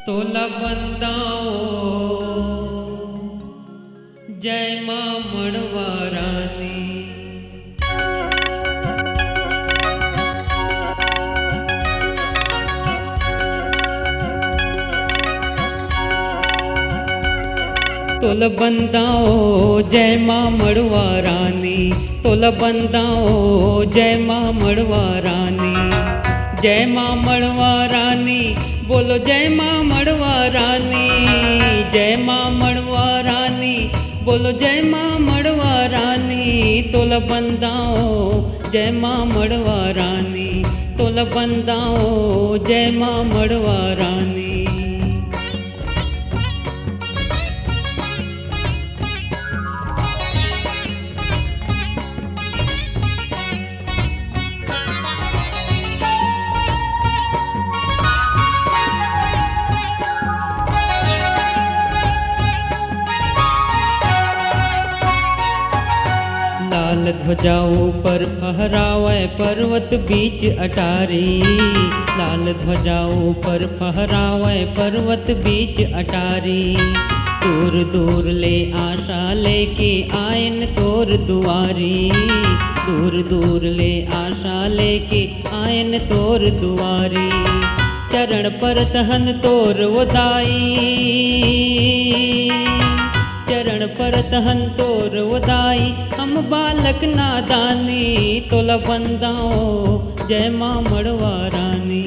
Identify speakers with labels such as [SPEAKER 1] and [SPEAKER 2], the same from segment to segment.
[SPEAKER 1] तोला बंदाओ जय मां मड़वा रानी। तोला बंदाओ जय मां मड़वा रानी। तोला बंदाओ जय मां मड़वा रानी। जय मां मड़वा रानी बोलो जय मां मड़वा रानी। जय मां मड़वा रानी बोलो जय मां मड़वा रानी। तोला बंदाओ जय मां मड़वा रानी। तोला बंदाओ जय मां मड़वा रानी। लाल ध्वजा ऊपर फहरावे पर्वत बीच अटारी। लाल ध्वजा ऊपर फहरावे पर्वत बीच अटारी। दूर दूर ले आशा लेके आयन तोर दुआरी। दूर दूर ले आशा लेके आयन तोर दुआरी। चरण पर तहन तोर वदाई। चरण पर तहन तोर वदाई हम बालक नादानी। तोला बंदाओ जय मां मड़वा रानी।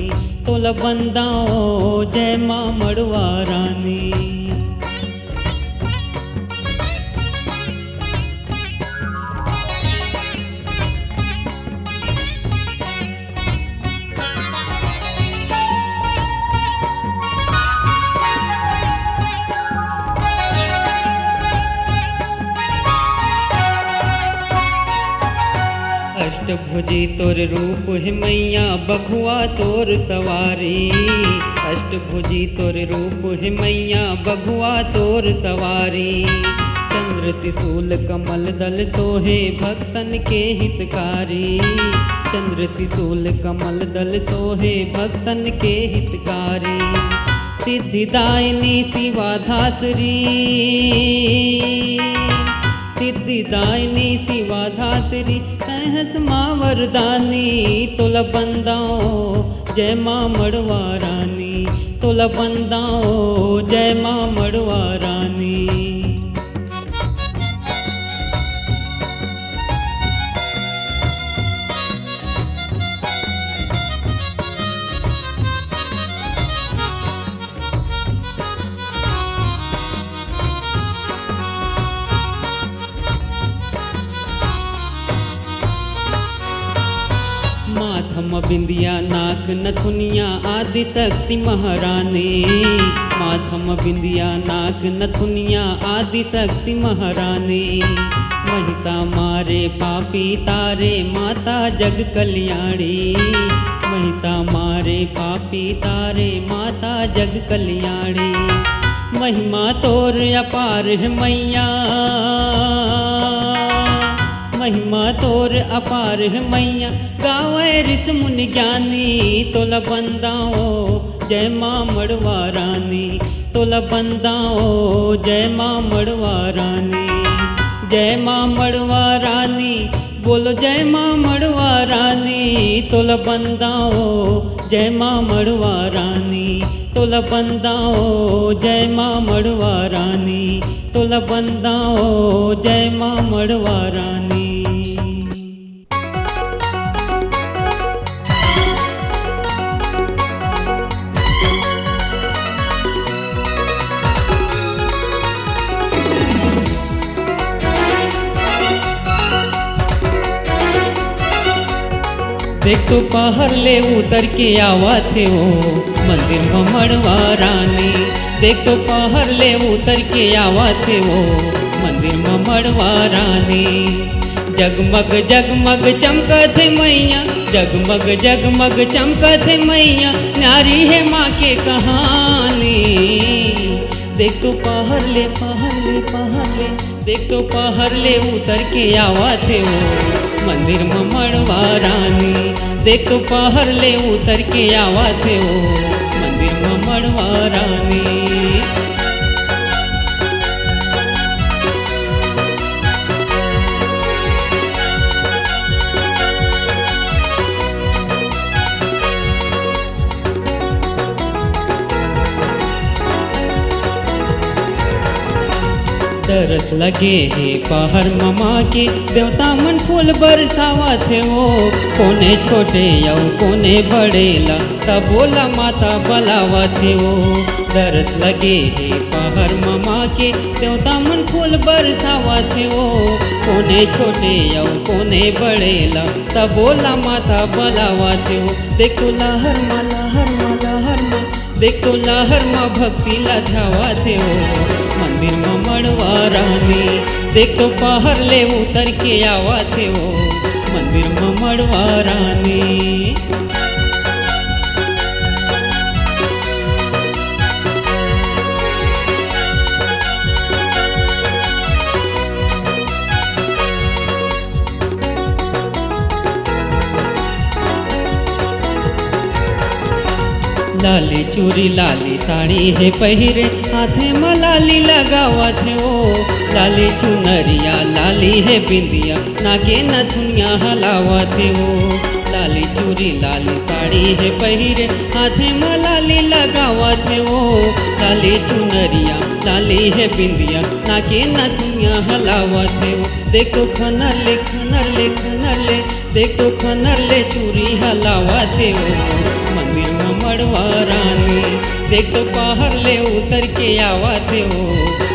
[SPEAKER 1] तोला बंदाओ जय मां मड़वा रानी। अष्टभुजी तोर रूप है मैया बघुआ तोर सवारी। अष्टभुजी तोर रूप है मैया बघुआ तोर सवारी। चंद्र त्रिशूल कमल दल सोहे भक्तन के हितकारी। चंद्र त्रिशूल कमल दल सोहे भक्तन के हितकारी। सिद्धिदायिनी शिवा धात्री। सिद्धिदायिनी शिवा धात्री सहस मां वरदानी। तोला बंदाओ जय मां मड़वा रानी। तोला बंदाओ जय मां मड़वा रानी। माथम बिंदिया नाक नथुनिया आदि शक्ति महारानी। माथम बिंदिया नाक नथुनिया आदि शक्ति महारानी। महिषा मारे पापी तारे माता जग कल्याणी। महिषा मारे पापी तारे माता जग कल्याणी। महिमा तोर अपार है मैया। महिमा तोर अपार है मैया गावे ऋषि मुनि ज्ञानी। तोला बंदाओ जय मां मड़वा रानी। तोला बंदाओ जय मां मड़वा रानी। जय मां मड़वा रानी बोलो जय मां मड़वा रानी। तोला बंदाओ जय मां मड़वा रानी। तोला बंदाओ जय मां मड़वा रानी। तोला बंदाओ जय मां मड़वा रानी। देख तो पहाड़ ले उतर के आवा थे वो मंदिर में मड़वा रानी। देख तो पहाड़ ले उतर के आवा थे वो मंदिर में मड़वा रानी। जगमग जगमग चमकत है मैया। जगमग जगमग चमकत है मैया। नारी है माँ के कहानी। देख तो पहाड़ ले देख तो पहाड़ ले उतर के आवा थे वो मंदिर में मड़वा रानी। देख तो पहाड़ ले उतर के आवा थे वो मंदिर में मड़वा रानी। तरस लगे है पहर ममा के देवता मन फूल बरसावा थे वो, कोने छोटे या कोने बड़ेला तब बोला माता बलावा थे वो। तरस लगे है पहर ममा के देवता मन फूल बरसावा थे वो, कोने छोटे या कोने बड़ेला तब बोला माता बलावा थे वो। देखो लहर मा लहर मा लहर मा, देखो लहर मा भक्ति लाझावा थे वो, मंदिर में मड़वा रानी। देखो पहाड़ ले उतर के आवा थे वो, मंदिर में मड़वा रानी। लाली चूरी लाली साड़ी है पहिरे, हाथे में लाली लगावा थे वो। लाली चुनरिया लाली है बिंदिया, नाके नथुनिया हलावा थे वो। लाली चूरी लाली साड़ी है पहिरे, हाथे में लाली लगावा थे वो। लाली चुनरिया लाली है बिंदिया, नाके नथुनिया हलावा थे वो। देखो खनर ले खनर ले खनर ले, देखो खनर ले चूरी हलावा थे वो, मंदिर में मड़वा रानी। देखो पहाड़ ले उतर के आवा थे वो,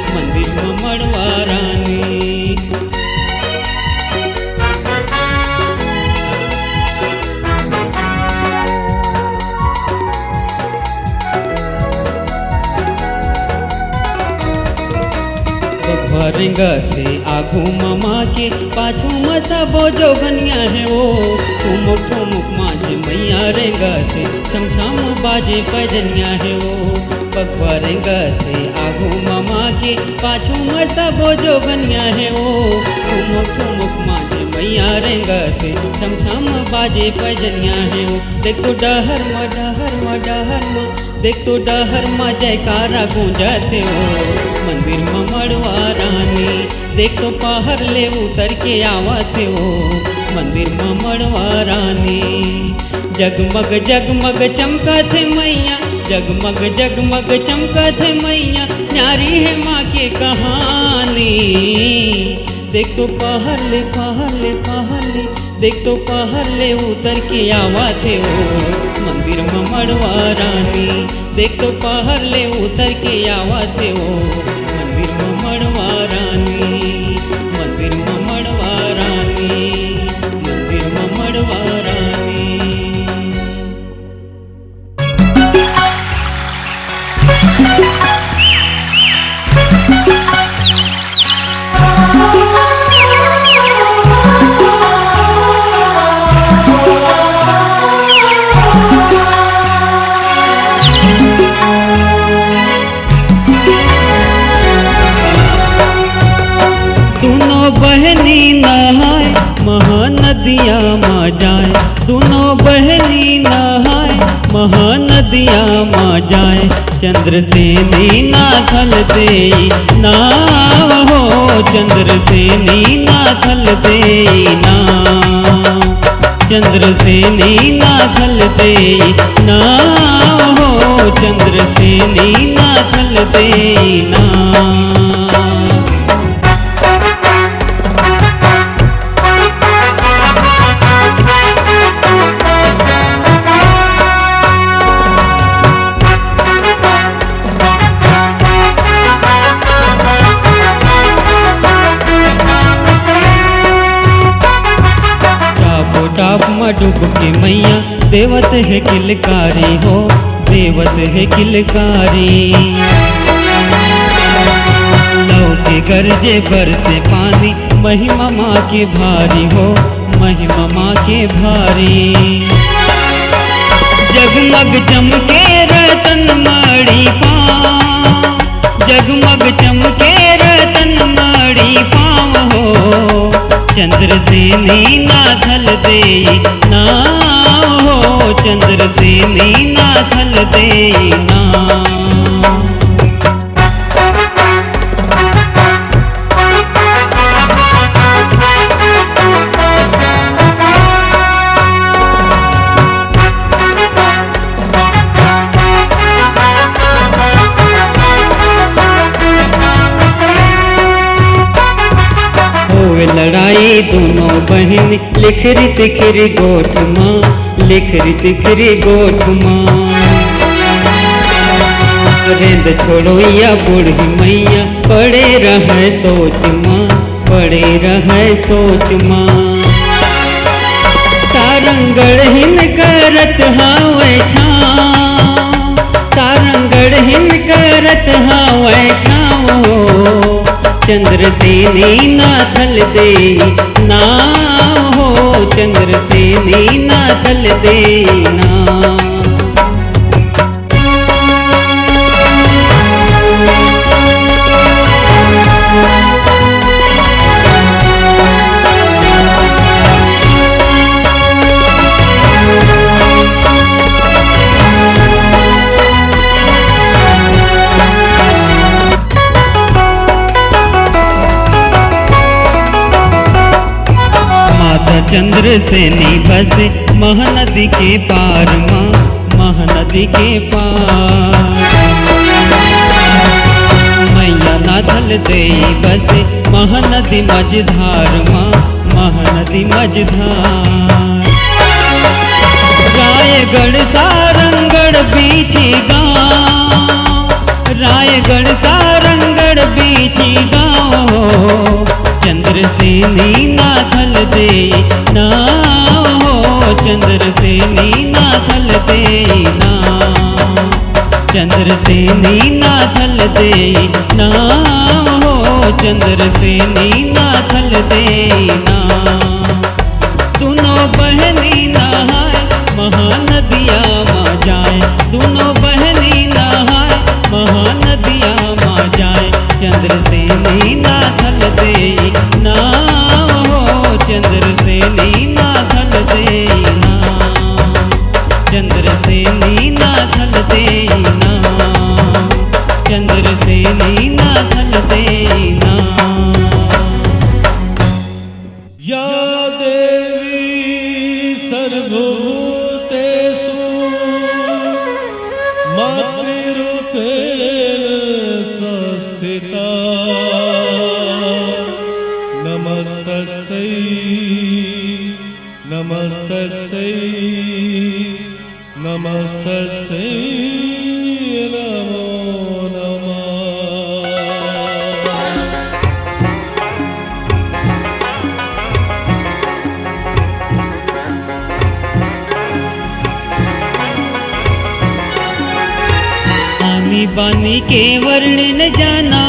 [SPEAKER 1] मंदिर में मड़वा रानी। भरेंगा से आगू मामा के पाछू में सबो जोगनिया है वो। ठुमुक ठुमुक माँ मैया रेंगा से छमछम बाजे पजनिया है वो। बगवारेंगा से आगू मामा के पाछू में सबो जोगनिया है वो। ठुमुक ठुमुक माँ मैया रेंगा से छमछम बाजे पजनिया है वो। देखो डहर मा डहर मा डहर मा, देखो डहर मा जयकारा गूंजते हो, मंदिर में मड़वा रानी। देखो पहाड़ ले उतर के आवाते हो, मंदिर में मड़वा रानी। जगमग जगमग चमकत है मैया, जगमग जगमग चमकत है मैया, न्यारी है माँ के कहानी। देखो पहाड़ ले पहाड़ ले पहाड़ ले, देखो पहाड़ ले उतर के आवाते हो, मंदिर में मड़वा रानी। देखो पहाड़ ले उतर के आवाते हो, मंदिर में मड़वा रानी। मंदिर में मड़वा रानी, मंदिर में मड़वा रानी। बहनी नहाए महानदिया माँ जाए, दोनों बहनी नहाए महानदिया माँ जाए। चंद्र से नीना थल दे नाव हो, चंद्र से नीना थल दे नाव। चंद्र से नीना थल दे नाव हो, चंद्र से नीना थल दे नाव। टाप में डूब के मैया देवत है किलकारी हो, देवत है किलकारी। लव के गरजे बरसे पानी, महिमा माँ के भारी हो, महिमा माँ के भारी। जगमग चमके रतन मणि पाँव, जगमग चमके रतन मणि पाँव हो। चंद्र से नीना थल दे नाव हो, चंद्रसेनी नाथल देना। लड़ाई दोनों बहन लिखरी तिखरी गोठ माँ, लिखरी तिखरी गोठ माँ। रेंद छोड़ो या बूढ़ी मैया पड़े रहे सोच माँ, पड़े रहे सोच माँ। सारंगढ़ हिन करत हावे छाँव, सारंगढ़ हिन करत हावे छाँव। चंद्रसेनी नाथल देना हो, चंद्रसेनी नाथल देना। चंद्रसेनी बसे महानदी के पार माँ, महानदी के पार। मैया नाथल दे बसे महानदी मझधार माँ, महानदी मझधार। रायगढ़ सारंगढ़ बीची गाँव, रायगढ़ सारंगढ़ बीची गाँव। चंद्रसेनी नाथल देना हो, चंद्रसेनी नाथल देना। चंद्रसेनी नाथल देना हो, चंद्रसेनी नाथल देना। दोनों बहनी नहाए महानदिया माँ जाए, दोनों बहनी नहाए महानदिया माँ जाए। चंद्रसेनी नाथल देना हो, चंद्रसेनी नाथल देना। चंद्रसेनी नाथल देना, चंद्रसेनी नाथल देना।
[SPEAKER 2] या देवी सर्वभूतेषु मातृरूपेण संस्थिता। नमस्तस्यै नमस्तस्यै नमस्तस्यै नमो नमः।
[SPEAKER 1] आनी बानी के वर्ण न जाना,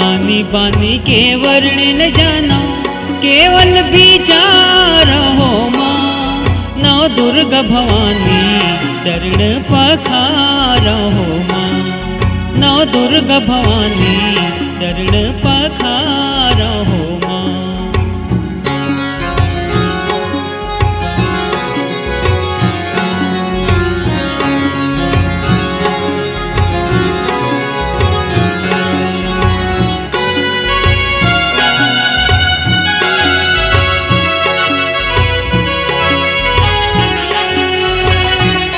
[SPEAKER 1] आनी बानी के वर्ण न जाना। केवल विचार हो माँ, नौ दुर्गा भवानी चरण पखार हो माँ। नौ दुर्गा भवानी चरण पखार हो माँ।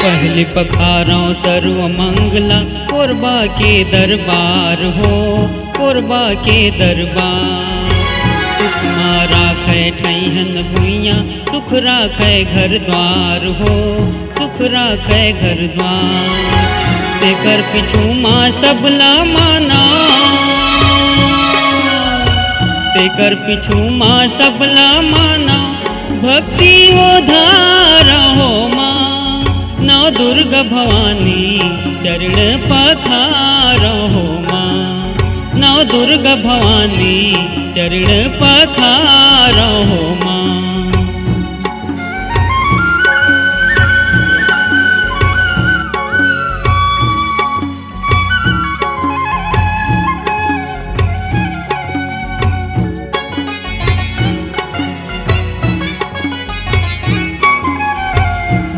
[SPEAKER 1] पहले पखारों सर्व मंगला, कोरबा के दरबार हो, कोरबा के दरबार। सुख राखै ठैहन भुइयाँ, सुख राखै घर द्वार हो, सुख राखै घर द्वार। तेकर पिछू माँ सबला माना, तेकर पिछू माँ सबला माना। भक्ति उधार हो माँ, नौ दुर्गा भवानी चरण पखार हो माँ। नौ दुर्गा भवानी चरण पखार हो माँ।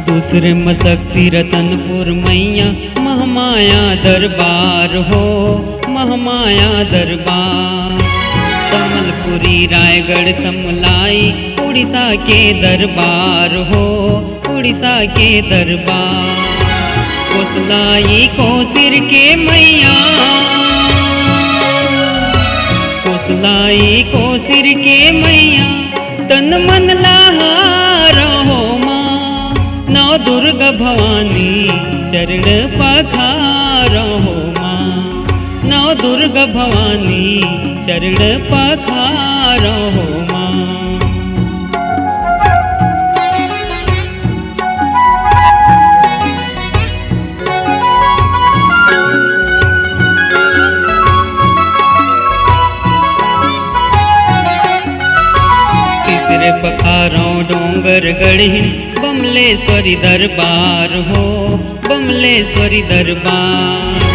[SPEAKER 1] दूसरे मशक्ति रतनपुर मैया महामाया दरबार हो, महामाया दरबार। समलपुरी रायगढ़ समलाई उड़ीसा के दरबार हो, उड़ीसा के दरबार। कोसलाई को सिर के मैया, कोसलाई को सिर के मैया तन मन लहार हो माँ। नौ दुर्गा भवानी चरण पखार हो माँ, नौ दुर्गा भवानी चरण पखार हो माँ। तीसरे पखारों डोंगर गढ़ी बमलेश्वरी दरबार हो, बमलेश्वरी दरबार।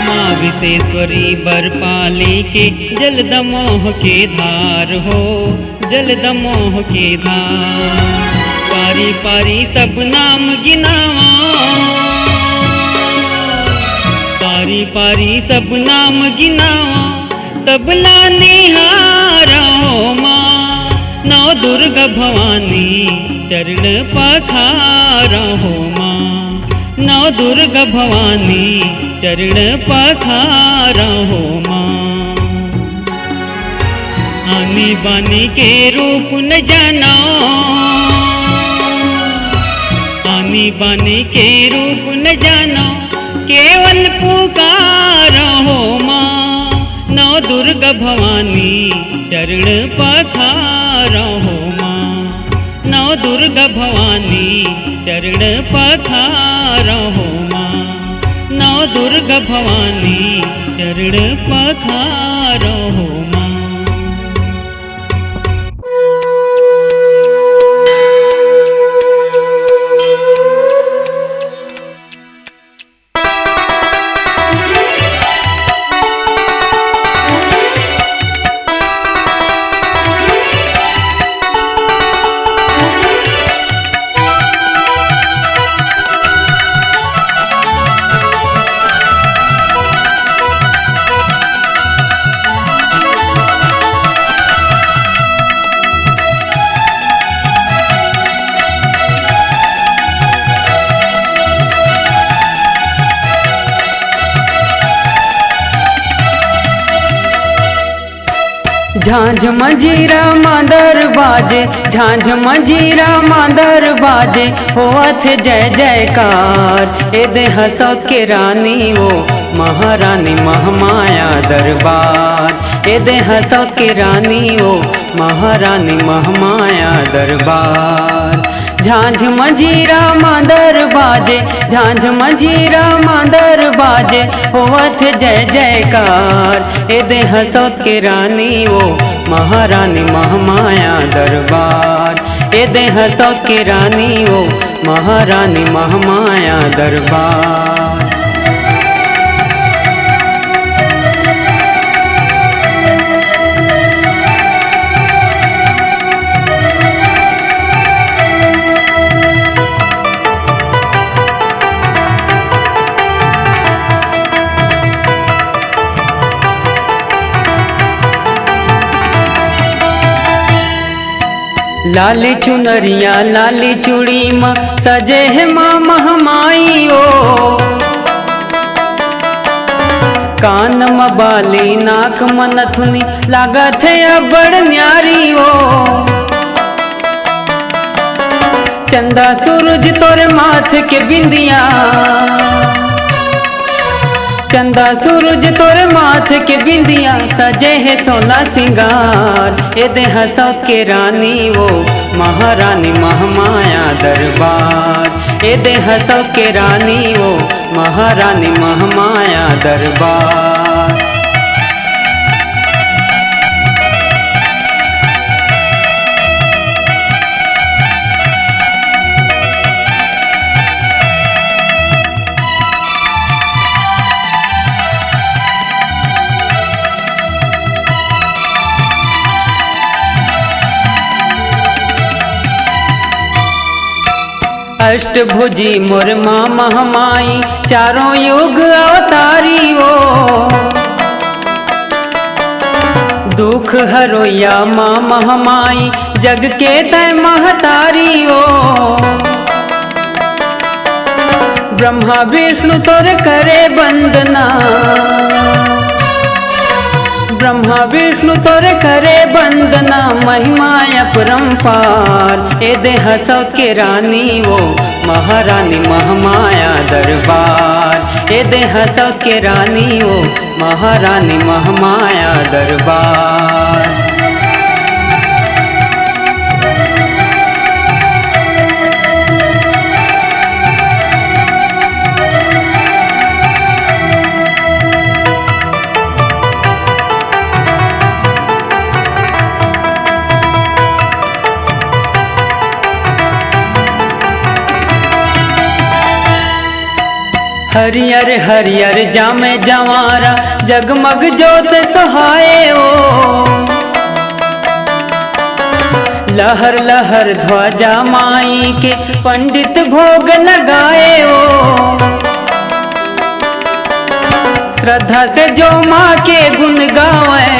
[SPEAKER 1] माँ विशेश्वरी बरपाली के जलदमोह के धार हो, जलदमोह के धार। पारी पारी सब नाम गिनावा, पारी पारी सब नाम गिनावा, सब लानिहार हो माँ। नौ दुर्गा भवानी चरण पखार हो माँ, नौ दुर्गा भवानी चरण पखार हो माँ। आनी बानी के रूप न जाना, आनी बानी के रूप न जाना, केवल पुकार हो माँ। नौ दुर्गा भवानी चरण पखार हो माँ, नौ दुर्गा भवानी चरण पखार हो माँ, नौ दुर्गा भवानी चरण पखार हो माँ।
[SPEAKER 3] झांझ मंजीरा मांदर बाजे, झांझ मंजीरा मांदर बाजे, होवत जय जयकार। ए देह सौत के रानी वो महारानी महामाया दरबार। ए देह सौत के रानी वो महारानी महामाया दरबार। झांझ मंजीरा मांदर बाजे, झांझ मंजीरा मांदर बाजे, होवत जय जयकार। ए देह सौत के रानी वो महारानी महामाया दरबार। ए देह सौत के रानी वो महारानी महामाया दरबार। लाली चुनरिया लाली चूड़ी माँ सजे है माँ महामाई ओ। कान म बाली नाक म नथुनी लागत है बड़ न्यारी ओ। चंदा सूरज तोरे माथ के बिंदिया, चंदा सूरज तोरे माथ के बिंदिया, सजे है सोना सिंगार। ए देह सौत के रानी वो महारानी महामाया दरबार। ए देह सौत के रानी वो महारानी महामाया दरबार। अष्टभुजी मोर माँ महामाई चारों युग अवतारी हो। दुख हरोया माँ महामाई जग के तय महतारी हो। ब्रह्मा विष्णु तोर करे वंदना, ब्रह्मा विष्णु तोर करे वंदना, महिमा अपरंपार। ए देह सब के रानी वो महारानी महामाया दरबार। ए देह सब के रानी वो महारानी महामाया दरबार। हरियर हरियर जामे जवारा जगमग जोत सहाये ओ। लहर लहर ध्वजा माई के पंडित भोग लगाए ओ। श्रद्धा से जो माँ के गुण गावे,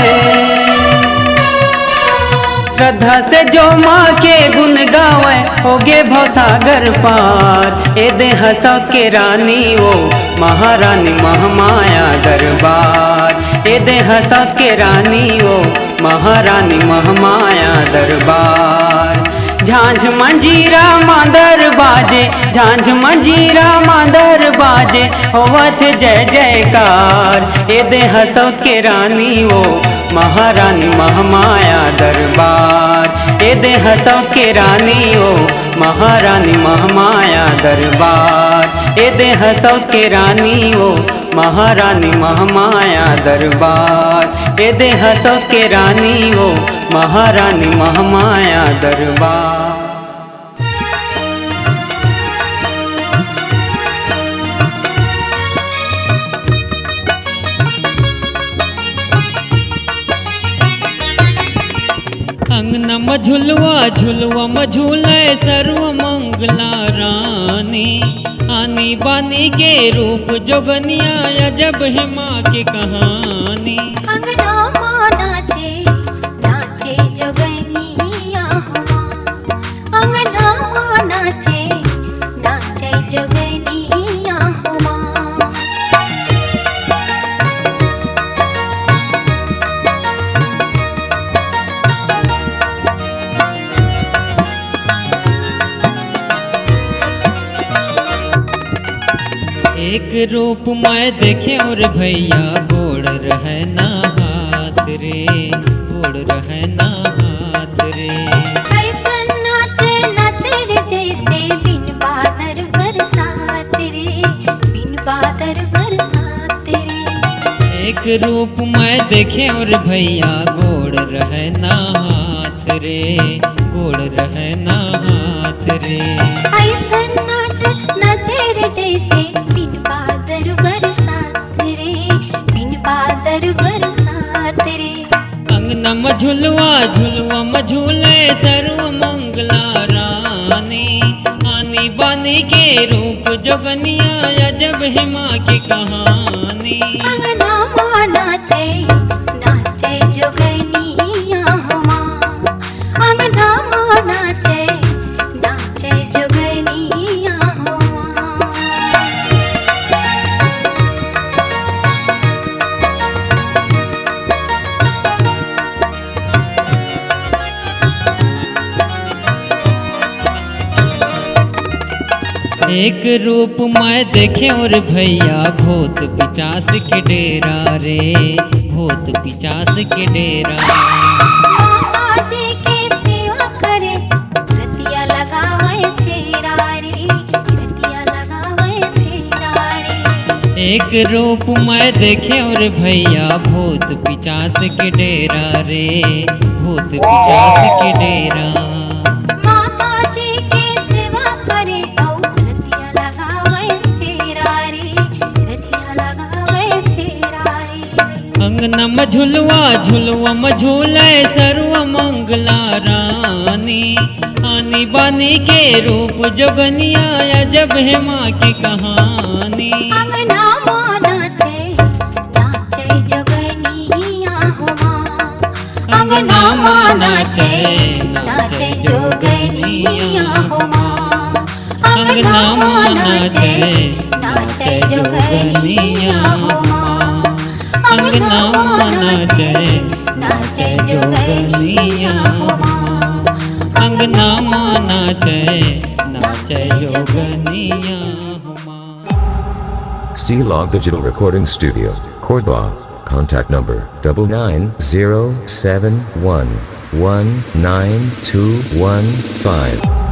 [SPEAKER 3] श्रद्धा से जो माँ के गुण गावे, होगे भवसागर पार। ए देह सब के रानी वो महारानी महामाया दरबार। ए देह सब के रानी वो महारानी महामाया दरबार। झांझ मंजीरा मांदर बाजे, झांझ मंजीरा मांदर बाजे, होवत जय जयकार। ए देह सब के रानी वो महारानी महामाया दरबार। ए देह सब के रानी ओ महारानी महामाया दरबार। ए देह सब के रानी ओ महारानी महामाया दरबार। ए देह सब के रानी ओ महारानी महामाया दरबार।
[SPEAKER 1] अंगना में झुलवा झुलवा में झूले सर्व मंगला रानी। आनी बानी के रूप जोगनिया अजब है माँ की कहानी।
[SPEAKER 4] अंगना माँ नाचे नाचे जोगनिया हुआ, अंगना माँ नाचे नाचे जोगनिया हुआ।
[SPEAKER 1] एक रूप मैं देखे और भैया गोड़ रहे ना हाथ रे, गोड़ रहे ना हाथ रे।
[SPEAKER 4] ऐसन नाचे नाचे रे जैसे बिन बादर बरसात रे, बिन बादर बरसात रे।
[SPEAKER 1] एक रूप मैं देखे और भैया गोड़ रहे ना हाथ रे, गोड़ रहे ना हाथ रे।
[SPEAKER 4] ऐसन नाचे नाचे रे जैसे बिन बादर बरसात रे, बिन बादर बरसात रे।
[SPEAKER 1] अंगना में झुलवा झुलवा में झूले सर्व मंगला रानी। आनी बानी के रूप जोगनिया अजब है माँ की कहानी।
[SPEAKER 4] अंगना माँ नाचे नाचे जोगनिया हुआ, अंगना माँ नाचे नाचे जोगनिया हुआ।
[SPEAKER 1] एक रूप मैं देखे और भैया भूत पिचास के डेरा रे, भूत पिचास के डेरा।
[SPEAKER 4] माता जी की सेवा करे रतिया लगावे फेरा रे, रतिया लगावे फेरा रे।
[SPEAKER 1] एक रूप मैं देखे और भैया भूत पिचास के डेरा रे, भूत पिचास के डेरा।
[SPEAKER 4] माता जी की सेवा करे औ रतिया लगावे फेरा रे, रतिया लगावे फेरा रे।
[SPEAKER 1] अंगना में झुलवा झुलवा में झूले सर्व मंगला रानी। आनी रानी बानी के रूप जोगनिया अजब है माँ की कहानी
[SPEAKER 4] अंगना माँ नाचे नाचे जोगनिया हो माँ
[SPEAKER 1] अंगना माँ नाचे नाचे जोगनिया हो माँ अंगना माँ नाचे नाचे जोगनिया हो माँ अंगना माँ नाचे नाचे जोगनिया हो माँ अंगना माँ नाचे नाचे जोगनिया हो माँ।
[SPEAKER 5] C-Log Digital Recording Studio, Cordoba. Contact number 9907119215.